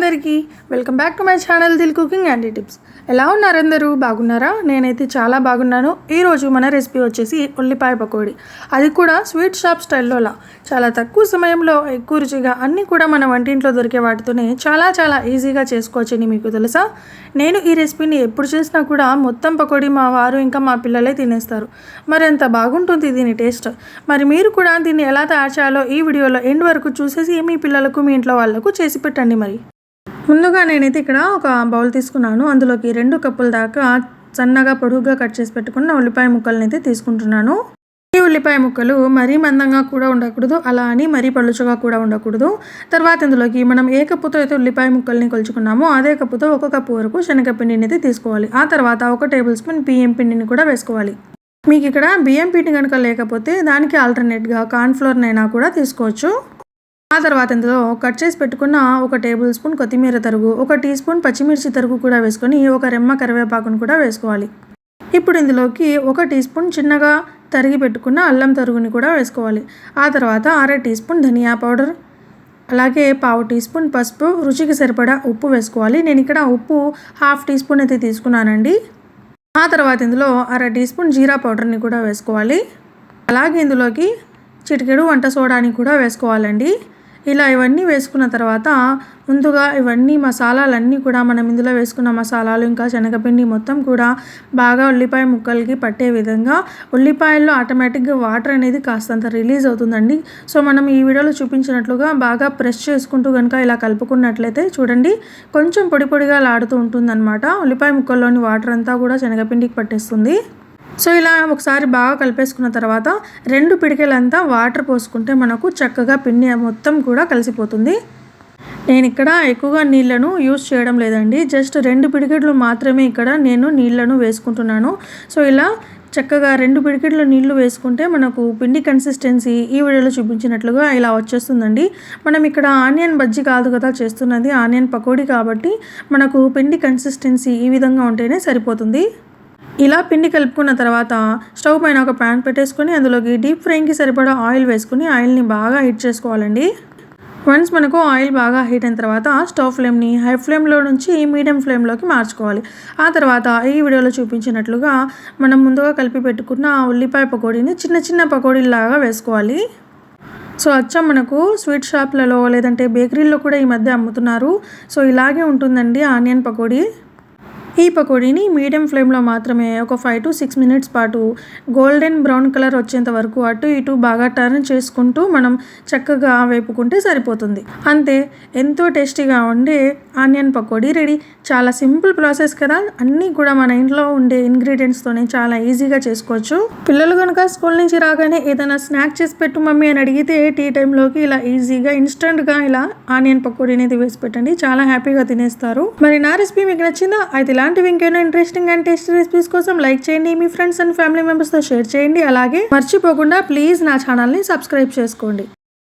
అందరికీ welcome back to my channel Dil cooking and tips. ఎలా ఉన్నారు అందరూ? బాగున్నారా? నేనైతే చాలా బాగున్నాను. ఈరోజు మన రెసిపీ వచ్చేసి ఉల్లిపాయ పకోడీ, అది కూడా స్వీట్ షాప్ స్టైల్లోలా చాలా తక్కువ సమయంలో ఎక్కువ రుచిగా అన్నీ కూడా మన వంటింట్లో దొరికే వాటితోనే చాలా ఈజీగా చేసుకోవచ్చని మీకు తెలుసా? నేను ఈ రెసిపీని ఎప్పుడు చేసినా కూడా మొత్తం పకోడీ మా వారు ఇంకా మా పిల్లలే తినేస్తారు. మరి ఎంత బాగుంటుంది దీని టేస్ట్. మరి మీరు కూడా దీన్ని ఎలా తయారు చేయాలో ఈ వీడియోలో ఎండ్ వరకు చూసేసి మీ పిల్లలకు మీ ఇంట్లో వాళ్ళకు చేసి పెట్టండి. మరి ముందుగా నేనైతే ఇక్కడ ఒక బౌల్ తీసుకున్నాను. అందులోకి 2 కప్పుల దాకా సన్నగా పొడుగుగా కట్ చేసి పెట్టుకున్న ఉల్లిపాయ ముక్కల్ని అయితే తీసుకుంటున్నాను. ఈ ఉల్లిపాయ ముక్కలు మరీ మందంగా కూడా ఉండకూడదు, అలా అని మరీ పలుచగా కూడా ఉండకూడదు. తర్వాత ఇందులోకి మనం ఏ కప్పుతో అయితే ఉల్లిపాయ ముక్కల్ని కొలుచుకున్నామో అదే కప్పుతో 1 కప్పు వరకు శనగపిండిని అయితే తీసుకోవాలి. ఆ తర్వాత 1 టేబుల్ స్పూన్ బియ్యం పిండిని కూడా వేసుకోవాలి. మీకు ఇక్కడ బియ్యం పిండి కనుక లేకపోతే దానికి ఆల్టర్నేట్గా కార్న్ఫ్లోర్నైనా కూడా తీసుకోవచ్చు. ఆ తర్వాత ఇందులో కట్ చేసి పెట్టుకున్న 1 టేబుల్ స్పూన్ కొత్తిమీర తరుగు, 1 టీ స్పూన్ పచ్చిమిర్చి తరుగు కూడా వేసుకొని 1 రెమ్మ కరివేపాకును కూడా వేసుకోవాలి. ఇప్పుడు ఇందులోకి 1 టీ స్పూన్ చిన్నగా తరిగి పెట్టుకున్న అల్లం తరుగుని కూడా వేసుకోవాలి. ఆ తర్వాత 1/2 టీ స్పూన్ ధనియా పౌడర్, అలాగే 1/2 టీ స్పూన్ పసుపు, రుచికి సరిపడా ఉప్పు వేసుకోవాలి. నేను ఇక్కడ ఉప్పు 1/2 టీ స్పూన్ అయితే తీసుకున్నానండి. ఆ తర్వాత ఇందులో 1/2 టీ స్పూన్ జీరా పౌడర్ని కూడా వేసుకోవాలి. అలాగే ఇందులోకి చిటికెడు వంట సోడాని కూడా వేసుకోవాలండి. ఇలా ఇవన్నీ వేసుకున్న తర్వాత ముందుగా ఇవన్నీ మసాలాలన్నీ కూడా మనం ఇందులో వేసుకున్న మసాలాలు ఇంకా శనగపిండి మొత్తం కూడా బాగా ఉల్లిపాయ ముక్కలకి పట్టే విధంగా ఉల్లిపాయల్లో ఆటోమేటిక్గా వాటర్ అనేది కాస్తంత రిలీజ్ అవుతుందండి. సో మనం ఈ వీడియోలో చూపించినట్లుగా బాగా ప్రెస్ చేసుకుంటూ కనుక ఇలా కలుపుకున్నట్లయితే చూడండి కొంచెం పొడి పొడిగా లాడుతూ ఉంటుందన్నమాట. ఉల్లిపాయ ముక్కల్లోని వాటర్ అంతా కూడా శనగపిండికి పట్టేస్తుంది. సో ఇలా ఒకసారి బాగా కలిపేసుకున్న తర్వాత 2 పిడికెలంతా వాటర్ పోసుకుంటే మనకు చక్కగా పిండి మొత్తం కూడా కలిసిపోతుంది. నేను ఇక్కడ ఎక్కువగా నీళ్లను యూస్ చేయడం లేదండి, జస్ట్ 2 పిడికెట్లు మాత్రమే ఇక్కడ నేను నీళ్లను వేసుకుంటున్నాను. సో ఇలా చక్కగా 2 పిడికెట్లు నీళ్లు వేసుకుంటే మనకు పిండి కన్సిస్టెన్సీ ఈ వీడియోలో చూపించినట్లుగా ఇలా వచ్చేస్తుందండి. మనం ఇక్కడ ఆనియన్ బజ్జీ కాదు కదా చేస్తున్నది, ఆనియన్ పకోడీ కాబట్టి మనకు పిండి కన్సిస్టెన్సీ ఈ విధంగా ఉంటేనే సరిపోతుంది. ఇలా పిండి కలుపుకున్న తర్వాత స్టవ్ పైన ఒక ప్యాన్ పెట్టేసుకొని అందులోకి డీప్ ఫ్రైకి సరిపడా ఆయిల్ వేసుకుని ఆయిల్ని బాగా హీట్ చేసుకోవాలండి. వన్స్ మనకు ఆయిల్ బాగా హీట్ అయిన తర్వాత స్టవ్ ఫ్లేమ్ని హై ఫ్లేమ్లో నుంచి మీడియం ఫ్లేమ్లోకి మార్చుకోవాలి. ఆ తర్వాత ఈ వీడియోలో చూపించినట్లుగా మనం ముందుగా కలిపి పెట్టుకున్న ఉల్లిపాయ పకోడీని చిన్న పకోడీలాగా వేసుకోవాలి. సో అచ్చం మనకు స్వీట్ షాప్లలో లేదంటే బేకరీల్లో కూడా ఈ మధ్య అమ్ముతున్నారు. సో ఇలాగే ఉంటుందండి ఆనియన్ పకోడీ. ఈ పకోడీని మీడియం ఫ్లేమ్లో మాత్రమే ఒక 5 to 6 మినిట్స్ పాటు గోల్డెన్ బ్రౌన్ కలర్ వచ్చేంత వరకు అటు ఇటు బాగా టర్న్ చేసుకుంటూ మనం చక్కగా వేపుకుంటే సరిపోతుంది. అంతే, ఎంతో టేస్టీగా ఉండే ఆనియన్ పకోడీ రెడీ. చాలా సింపుల్ ప్రాసెస్ కదా, అన్నీ కూడా మన ఇంట్లో ఉండే ఇంగ్రీడియంట్స్తోనే చాలా ఈజీగా చేసుకోవచ్చు. పిల్లలు కనుక స్కూల్ నుంచి రాగానే ఏదైనా స్నాక్ చేసి పెట్టు మమ్మీ అని అడిగితే టీ టైంలోకి ఇలా ఈజీగా ఇన్స్టెంట్గా ఇలా ఆనియన్ పకోడీ అనేది వేసి పెట్టండి, చాలా హ్యాపీగా తినేస్తారు. మరి నా రెసిపీ మీకు నచ్చిందా? అయితే ఇలాంటివి ఇంకేమైనా ఇంట్రెస్టింగ్ అండ్ టేస్టీ రెసిపీస్ కోసం లైక్ చేయండి, మీ ఫ్రెండ్స్ అండ్ ఫ్యామిలీ మెంబర్స్తో షేర్ చేయండి. అలాగే మర్చిపోకుండా ప్లీజ్ నా ఛానల్ని సబ్స్క్రైబ్ చేసుకోండి.